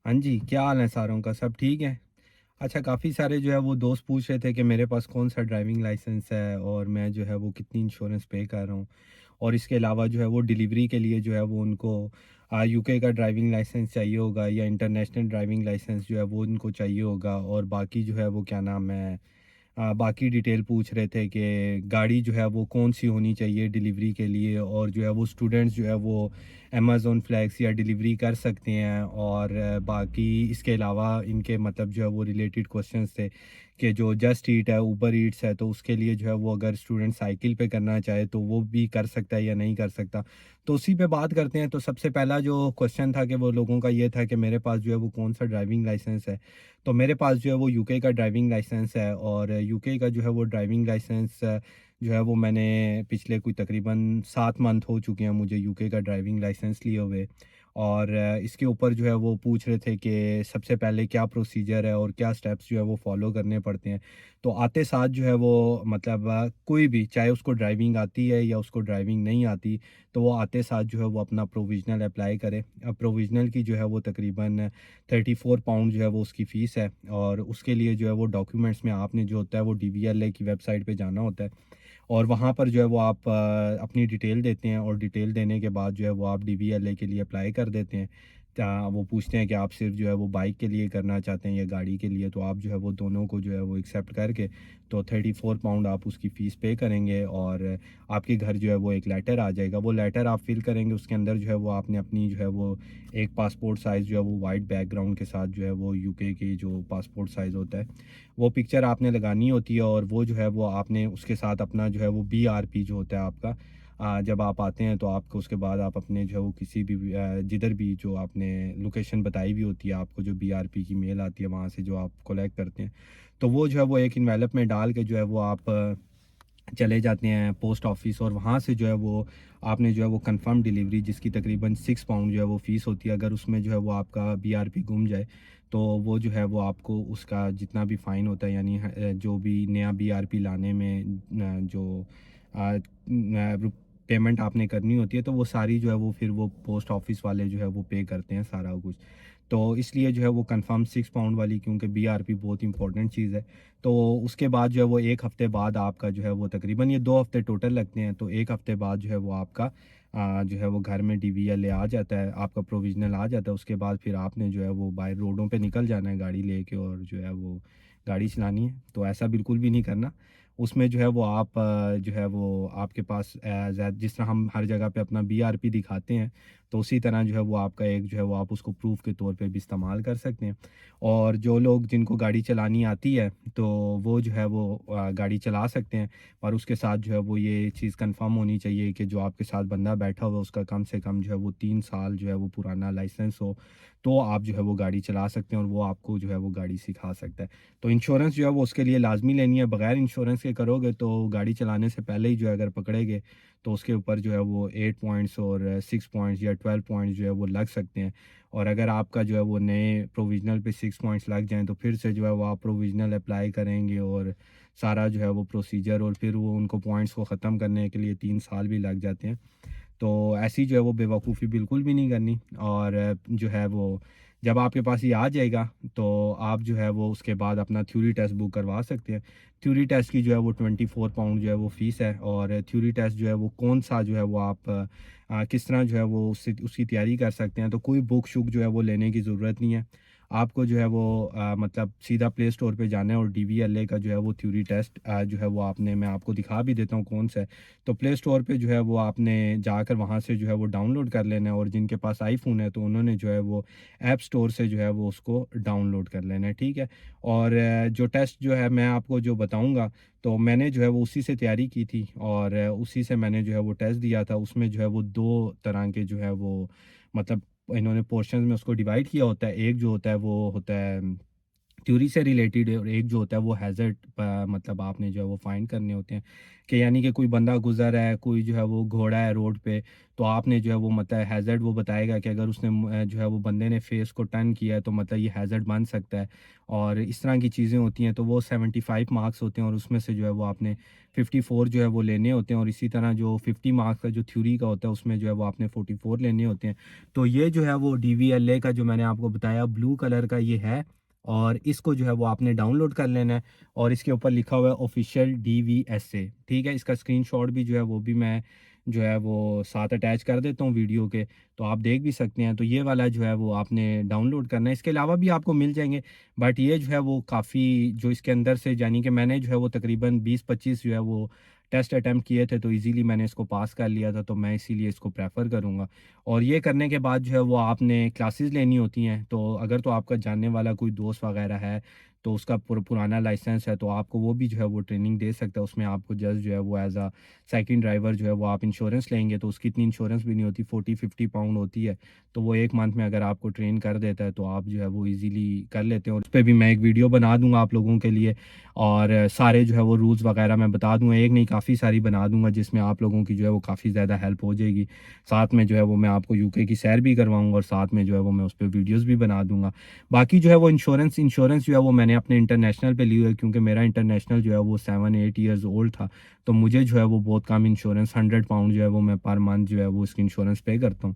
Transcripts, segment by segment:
हाँ जी, क्या हाल है सारों का? सब ठीक है? अच्छा, काफ़ी सारे जो है वो दोस्त पूछ रहे थे कि मेरे पास कौन-सा ड्राइविंग लाइसेंस है और मैं जो है वो कितनी इंश्योरेंस पे कर रहा हूँ। और इसके अलावा जो है वो डिलीवरी के लिए जो है वो उनको यूके का ड्राइविंग लाइसेंस चाहिए होगा या इंटरनेशनल ड्राइविंग लाइसेंस जो है वो उनको चाहिए होगा। और बाकी जो है वो क्या नाम है, बाकी डिटेल पूछ रहे थे कि गाड़ी जो है वो कौन-सी होनी चाहिए डिलीवरी के लिए, और जो है वो स्टूडेंट्स जो है वो अमेज़न फ्लैक्स या डिलीवरी कर सकते हैं। और बाकी इसके अलावा इनके मतलब जो है वो रिलेटेड क्वेश्चंस थे कि जो जस्ट ईट है, उबर ईट्स है, तो उसके लिए जो है वो अगर स्टूडेंट साइकिल पे करना चाहे तो वो भी कर सकता है या नहीं कर सकता। तो उसी पे बात करते हैं। तो सबसे पहला जो क्वेश्चन था कि वो लोगों का ये था कि मेरे पास जो है वो कौन-सा ड्राइविंग लाइसेंस है। तो मेरे पास जो है वो यूके का ड्राइविंग लाइसेंस है। और यूके का जो है वो ड्राइविंग लाइसेंस जो है वो मैंने पिछले कोई तकरीबन 7 मंथ हो चुके हैं मुझे यूके का ड्राइविंग लाइसेंस लिए हुए। और इसके ऊपर जो है वो पूछ रहे थे कि सबसे पहले क्या प्रोसीजर है और क्या स्टेप्स जो है वो फॉलो करने पड़ते हैं। तो आते साथ जो है वो मतलब कोई भी, चाहे उसको ड्राइविंग आती है या उसको ड्राइविंग नहीं आती, तो वो आते साथ जो है वो अपना प्रोविज़नल अप्लाई करे। अब प्रोविज़नल की जो है वो तकरीबन 34 पाउंड जो है वो उसकी फ़ीस है। और उसके लिए जो है वो डॉक्यूमेंट्स में आपने जो होता है वो डीवीएलए की वेबसाइट पे जाना होता है। और वहाँ पर जो है वो आप अपनी डिटेल देते हैं, और डिटेल देने के बाद जो है वो आप डीवीएलए के लिए अप्लाई कर देते हैं। वो पूछते हैं कि आप सिर्फ़ जो है वो बाइक के लिए करना चाहते हैं या गाड़ी के लिए, तो आप जो है वो दोनों को जो है वो एक्सेप्ट करके तो 34 पाउंड आप उसकी फ़ीस पे करेंगे। और आपके घर जो है वो एक लेटर आ जाएगा। वो लेटर आप फ़िल करेंगे, उसके अंदर जो है वो आपने अपनी जो है वो एक पासपोर्ट साइज़ जो है वो वाइट बैकग्राउंड के साथ जो है वो यूके की जो पासपोर्ट साइज़ होता है, वो पिक्चर आपने लगानी होती है। और वो जो है वो आपने उसके साथ अपना जो है वो बीआरपी जो होता है आपका, जब आप आते हैं तो आपको उसके बाद आप अपने जो है वो किसी भी जिधर भी जो आपने लोकेशन बताई हुई होती है आपको, जो बीआरपी की मेल आती है वहाँ से जो आप कलेक्ट करते हैं, तो वो जो है वो एक इन्वेलप में डाल के जो है वो आप चले जाते हैं पोस्ट ऑफिस। और वहाँ से जो है वो आपने जो है वो कंफर्म डिलीवरी, जिसकी तकरीबन 6 पाउंड जो है वो फ़ीस होती है, अगर उसमें जो है वो आपका बीआरपी गुम जाए, तो वो जो है वो आपको उसका जितना भी फ़ाइन होता है, यानी जो भी नया बीआरपी लाने में जो पेमेंट आपने करनी होती है, तो वो सारी जो है वो फिर वो पोस्ट ऑफिस वाले जो है वो पे करते हैं सारा कुछ। तो इसलिए जो है वो कंफर्म 6 पाउंड वाली, क्योंकि बीआरपी बहुत इंपॉर्टेंट चीज़ है। तो उसके बाद जो है वो 1 हफ़्ते बाद आपका जो है वो तकरीबन ये 2 हफ़्ते टोटल लगते हैं, तो 1 हफ़्ते बाद जो है वो आपका जो है वो घर में डीवीएलए आ जाता है, आपका प्रोविज़नल आ जाता है। उसके बाद फिर आपने जो है वो बाहर रोडों पे निकल जाना है गाड़ी लेके, और जो है वो गाड़ी चलानी है। तो ऐसा बिल्कुल भी नहीं करना। उसमें जो है वो आप जो है वो आपके पास जिस तरह हम हर जगह पे अपना बीआरपी दिखाते हैं, तो उसी तरह जो है वो आपका एक जो है वो आप उसको प्रूफ़ के तौर पे भी इस्तेमाल कर सकते हैं। और जो लोग जिनको गाड़ी चलानी आती है, तो वो जो है वो गाड़ी चला सकते हैं। और उसके साथ जो है वो ये चीज़ कंफर्म होनी चाहिए कि जो आपके साथ बंदा बैठा हुआ है उसका कम से कम जो है वो 3 साल जो है वो पुराना लाइसेंस हो, तो आप जो है वो गाड़ी चला सकते हैं और वो आपको जो है वो गाड़ी सिखा सकता है। तो इंश्योरेंस जो है वो उसके लिए लाज़मी लेनी है। बगैर इंश्योरेंस के करोगे तो गाड़ी चलाने से पहले ही जो है अगर पकड़े गए, तो उसके ऊपर जो है वो 8 पॉइंट्स और 6 पॉइंट्स या 12 पॉइंट्स जो है वो लग सकते हैं। और अगर आपका जो है वो नए प्रोविज़नल पे 6 पॉइंट्स लग जाएँ, तो फिर से जो है वो आप प्रोविज़नल अप्लाई करेंगे, और सारा जो है वो प्रोसीजर, और फिर वो उनको पॉइंट्स को ख़त्म करने के लिए 3 साल भी लग जाते हैं। तो ऐसी जो है वो बेवकूफ़ी बिल्कुल भी नहीं करनी। और जो है वो जब आपके पास ये आ जाएगा, तो आप जो है वो उसके बाद अपना थ्योरी टेस्ट बुक करवा सकते हैं। थ्योरी टेस्ट की जो है वो 24 पाउंड जो है वो फ़ीस है। और थ्योरी टेस्ट जो है वो कौन-सा जो है वो आप किस तरह जो है वो उससे उसकी तैयारी कर सकते हैं। तो कोई बुक-शुक जो है वो लेने की ज़रूरत नहीं है। आपको जो है वो मतलब सीधा प्ले स्टोर पे जाना है, और डीवीएलए का जो है वो थ्योरी टेस्ट जो है वो आपने, मैं आपको दिखा भी देता हूँ कौन-सा है। तो प्ले स्टोर पे जो है वो आपने जाकर वहाँ से जो है वो डाउनलोड कर लेना है। और जिनके पास आईफ़ोन है तो उन्होंने जो है वो ऐप स्टोर से जो है वो उसको डाउनलोड कर लेना है, ठीक है? और जो टेस्ट जो है मैं आपको जो बताऊँगा, तो मैंने जो है वो उसी से तैयारी की थी, और उसी से मैंने जो है वो टेस्ट दिया था। उसमें जो है वो 2 तरह के जो है वो मतलब इन्होंने पोर्शंस में उसको डिवाइड किया होता है। एक जो होता है वो होता है थ्योरी से रिलेटेड है, और एक जो होता है वो हैज़र्ड मतलब आपने जो है वो फाइंड करने होते हैं कि यानी कि कोई बंदा गुजर रहा है, कोई जो है वो घोड़ा है रोड पे, तो आपने जो है वो मतलब हैज़र्ड वो बताएगा कि अगर उसने जो है वो बंदे ने फेस को टर्न किया है तो मतलब ये हैज़र्ड बन सकता है। और इस तरह की चीज़ें होती हैं, तो वो 75 मार्क्स होते हैं और उसमें से जो है वो आपने 54 जो है वो लेने होते हैं, और इसी तरह जो 50 मार्क्स का जो थ्योरी का होता है उसमें जो है वो आपने 44 लेने होते हैं। तो ये जो है वो DVLA का जो मैंने आपको बताया ब्लू कलर का ये है, और इसको जो है वो आपने डाउनलोड कर लेना है, और इसके ऊपर लिखा हुआ है ऑफिशियल DVSA, ठीक है। इसका स्क्रीनशॉट भी जो है वो भी मैं जो है वो साथ अटैच कर देता हूँ वीडियो के, तो आप देख भी सकते हैं। तो ये वाला जो है वो आपने डाउनलोड करना है, इसके अलावा भी आपको मिल जाएंगे, बट ये जो है वो काफ़ी जो इसके अंदर से, यानी कि मैंने जो है वो तकरीबन 20-25 जो है वो टेस्ट अटैम्प्ट किए थे, तो इजीली मैंने इसको पास कर लिया था, तो मैं इसीलिए इसको प्रेफर करूँगा। और ये करने के बाद जो है वो आपने क्लासेस लेनी होती हैं, तो अगर तो आपका जानने वाला कोई दोस्त वगैरह है, तो उसका पुराना लाइसेंस है, तो आपको वो भी जो है वो ट्रेनिंग दे सकता है। उसमें आपको जस्ट जो है वो एज अ सेकंड ड्राइवर जो है वो आप इंश्योरेंस लेंगे, तो उसकी इतनी इंश्योरेंस भी नहीं होती, 40-50 पाउंड होती है। तो वो एक मंथ में अगर आपको ट्रेन कर देता है तो आप जो है वो ईज़िली कर लेते हैं, और उस पे भी मैं एक वीडियो बना दूँगा आप लोगों के लिए, और सारे जो है वो रूल्स वगैरह मैं बता दूँगा, एक नहीं काफ़ी सारी बना दूँगा, जिसमें आप लोगों की जो है वो काफ़ी ज़्यादा हेल्प हो जाएगी। साथ में जो है वो मैं आपको यूके की सैर भी करवाऊँगा, और साथ में जो है वो मैं उस पे वीडियोज़ भी बना दूँगा। बाकी जो है वो इंश्योरेंस जो है वो मैंने अपने इंटरनेशनल पे ली हुई है, क्योंकि मेरा इंटरनेशनल जो है वो 7-8 ईयर्स ओल्ड था। तो मुझे जो है वो बहुत कम इंश्योरेंस 100 पाउंड जो है वो मैं पर मंथ जो है वो उसकी इंश्योरेंस पे करता हूँ।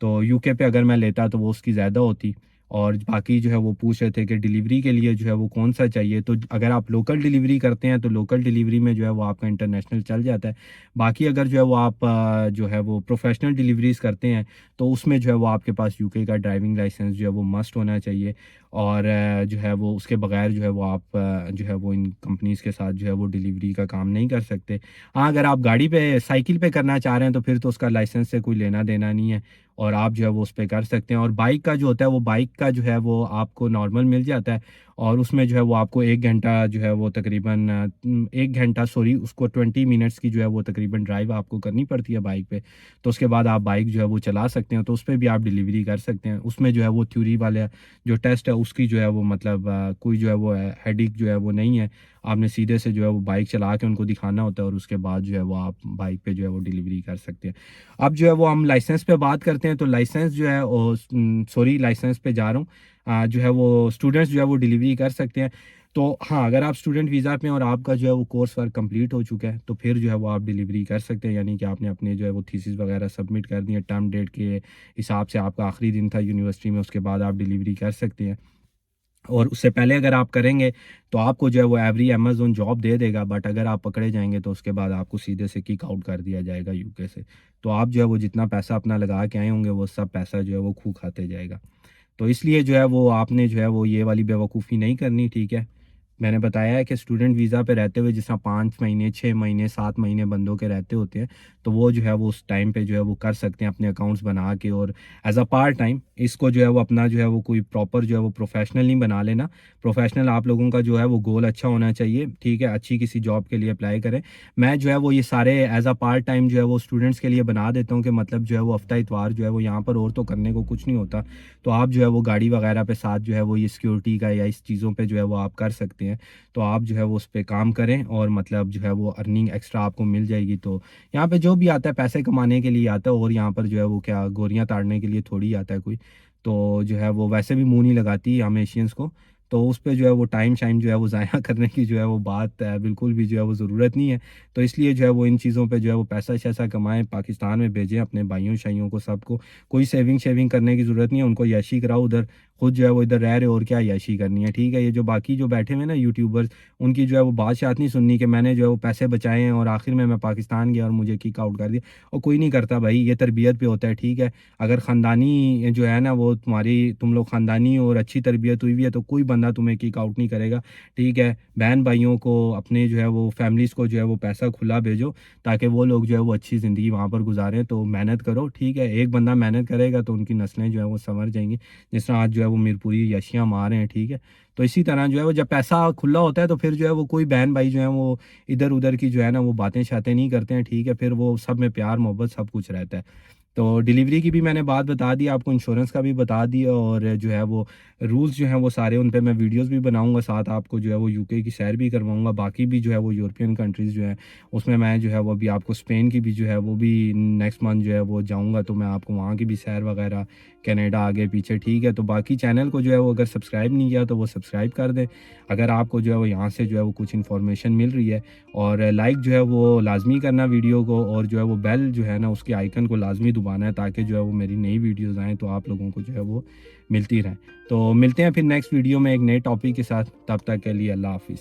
तो यूके पे अगर मैं लेता तो वो उसकी ज़्यादा होती। और बाकी जो है वो पूछ रहे थे कि डिलीवरी के लिए जो है वो कौन-सा चाहिए, तो अगर आप लोकल डिलीवरी करते हैं तो लोकल डिलीवरी में जो है वो आपका इंटरनेशनल चल जाता है। बाकी अगर जो है वो आप जो है वो प्रोफ़ेशनल डिलीवरीज़ करते हैं, तो उसमें जो है वो आपके पास यूके का ड्राइविंग लाइसेंस जो है वो मस्ट होना चाहिए, और जो है वो उसके बगैर जो है वो आप जो है वो इन कंपनीज़ के साथ जो है वो डिलीवरी का काम नहीं कर सकते। हाँ, अगर आप गाड़ी पे साइकिल पे करना चाह रहे हैं तो फिर तो उसका लाइसेंस से कोई लेना-देना नहीं है, और आप जो है वो उस पे कर सकते हैं। और बाइक का जो होता है वो बाइक का जो है वो आपको नॉर्मल मिल जाता है, और उसमें जो है वो आपको 1 घंटा जो है वो तकरीबन 1 घंटा सॉरी उसको 20 मिनट्स की जो है वो तकरीबन ड्राइव आपको करनी पड़ती है बाइक पे। तो उसके बाद आप बाइक जो है वो चला सकते हैं, तो उस पे भी आप डिलीवरी कर सकते हैं। उसमें जो है वो थ्योरी वाला जो टेस्ट है उसकी जो है वो मतलब कोई जो है वो हेडेक जो है वो नहीं है। आपने सीधे से जो है वो बाइक चला के उनको दिखाना होता है, और उसके बाद जो है वो आप बाइक पे जो है वो डिलीवरी कर सकते हैं। अब जो है वो हम लाइसेंस पे बात करते हैं, तो लाइसेंस जो है सॉरी लाइसेंस पे जा रहा हूँ। जो है वो स्टूडेंट्स जो है वो डिलीवरी कर सकते हैं। तो हाँ, अगर आप स्टूडेंट वीज़ा पे हैं और आपका जो है वो कोर्स वर्क कंप्लीट हो चुका है, तो फिर जो है वो आप डिलीवरी कर सकते हैं, यानी कि आपने अपने जो है वो थीसिस वगैरह सबमिट कर दिए, टर्म डेट के हिसाब से आपका आखिरी दिन था यूनिवर्सिटी में, उसके बाद आप डिलीवरी कर सकते हैं। और उससे पहले अगर आप करेंगे तो आपको जो है वो एवरी अमेज़न जॉब दे देगा, बट अगर आप पकड़े जाएँगे तो उसके बाद आपको सीधे से किक आउट कर दिया जाएगा यूके से। तो आप जो है वो जितना पैसा अपना लगा के आए होंगे वो सब पैसा जो है वो खू खाते जाएगा। तो इसलिए जो है वो आपने जो है वो ये वाली बेवकूफ़ी नहीं करनी, ठीक है? मैंने बताया है कि स्टूडेंट वीज़ा पे रहते हुए जिस तरह 5 महीने, 6 महीने, 7 महीने बंदों के रहते होते हैं, तो वो जो है वो उस टाइम पे जो है वो कर सकते हैं अपने अकाउंट्स बना के, और एज़ अ पार्ट टाइम इसको जो है वो अपना जो है वो कोई प्रॉपर जो है वो प्रोफ़ेशनल नहीं बना लेना। प्रोफ़ेशनल आप लोगों का जो है वो गोल अच्छा होना चाहिए, ठीक है? अच्छी किसी जॉब के लिए अप्लाई करें। मैं जो है वो ये सारे एज़ अ पार्ट टाइम जो है वो स्टूडेंट्स के लिए बना देता हूँ कि मतलब जो है वो हफ़्ता इतवार जो है वो यहाँ पर और तो करने को कुछ नहीं होता। तो आप जो है वो गाड़ी वगैरह पे साथ जो है वो ये सिक्योरिटी का या इस चीज़ों पे जो है वो आप कर सकते हैं। तो आप जो है वो उस पे काम करें, और मतलब जो है वो अर्निंग एक्स्ट्रा आपको मिल जाएगी। तो यहाँ पे जो भी आता है पैसे कमाने के लिए आता है, और यहाँ पर जो है वो क्या गोरियाँ ताड़ने के लिए थोड़ी आता है कोई। तो जो है वो वैसे भी मुँह नहीं लगाती हम एशियंस को। तो उस पे जो है वो टाइम शाइम जो है वो ज़ाया करने की जो है वो बात बिल्कुल भी जो है वो ज़रूरत नहीं है। तो इसलिए जो है वो इन चीज़ों पे जो है वो पैसा-शैसा कमाएँ, पाकिस्तान में भेजें अपने भाइयों-शाइयों को सबको। कोई सेविंग-शेविंग करने की ज़रूरत नहीं है, उनको ऐशी कराओ उधर, खुद जो है वो इधर रह रहे हो और क्या ऐशी करनी है, ठीक है? ये जो बाकी जो बैठे हुए हैं ना यूट्यूबर्स, उनकी जो है वो बात-शात नहीं सुननी कि मैंने जो है वो पैसे बचाए हैं और आखिर में मैं पाकिस्तान गया और मुझे किक आउट कर दिया। और कोई नहीं करता भाई, ये तरबियत पे होता है, ठीक है? अगर ख़ानदानी जो है ना वो तुम लोग ख़ानदानी और अच्छी तरबियत हुई हुई है तो कोई बंदा तुम्हें किक आउट नहीं करेगा, ठीक है? बहन-भाइयों को अपने जो है वो फैमिलीज़ को जो है वो पैसा खुला भेजो, ताकि वो लोग जो है वो अच्छी ज़िंदगी वहाँ पर गुज़ारें। तो मेहनत करो, ठीक है? एक बंदा मेहनत करेगा तो उनकी नस्लें जो है वो सँवर जाएँगी। जिस तरह आज जो है वो मीरपुरी यशियाँ मार रहे हैं, ठीक है? तो इसी तरह जो है वो जब पैसा खुला होता है तो फिर जो है वो कोई बहन-भाई जो है वो इधर-उधर की जो है ना वो बातें-शातें नहीं करते हैं, ठीक है? फिर वो सब में प्यार, मोहब्बत सब कुछ रहता है। तो डिलीवरी की भी मैंने बात बता दी आपको, इंश्योरेंस का भी बता दिया, और जो है वो रूल्स जो हैं वो सारे उन पे मैं वीडियोस भी बनाऊंगा, साथ आपको जो है वो यूके की सैर भी करवाऊंगा, बाकी भी जो है वो यूरोपियन कंट्रीज़ जो है उसमें मैं जो है वो अभी आपको स्पेन की भी जो है वो भी नेक्स्ट मंथ जो है वो जाऊंगा, तो मैं आपको वहाँ की भी सैर वगैरह, कनाडा आगे पीछे, ठीक है। तो बाकी चैनल को जो है वो अगर सब्सक्राइब नहीं किया तो वो सब्सक्राइब कर दें, अगर आपको जो है वो यहाँ से जो है वो कुछ इन्फॉर्मेशन मिल रही है, और लाइक जो है वो लाजमी करना वीडियो को, और जो है वो बेल जो है ना उसके आइकन को लाजमी दबाना है, ताकि जो है वो मेरी नई वीडियोस आएँ तो आप लोगों को जो है वो मिलती रहें। तो मिलते हैं फिर नेक्स्ट वीडियो में एक नए टॉपिक के साथ, तब तक के लिए अल्लाह हाफिज़।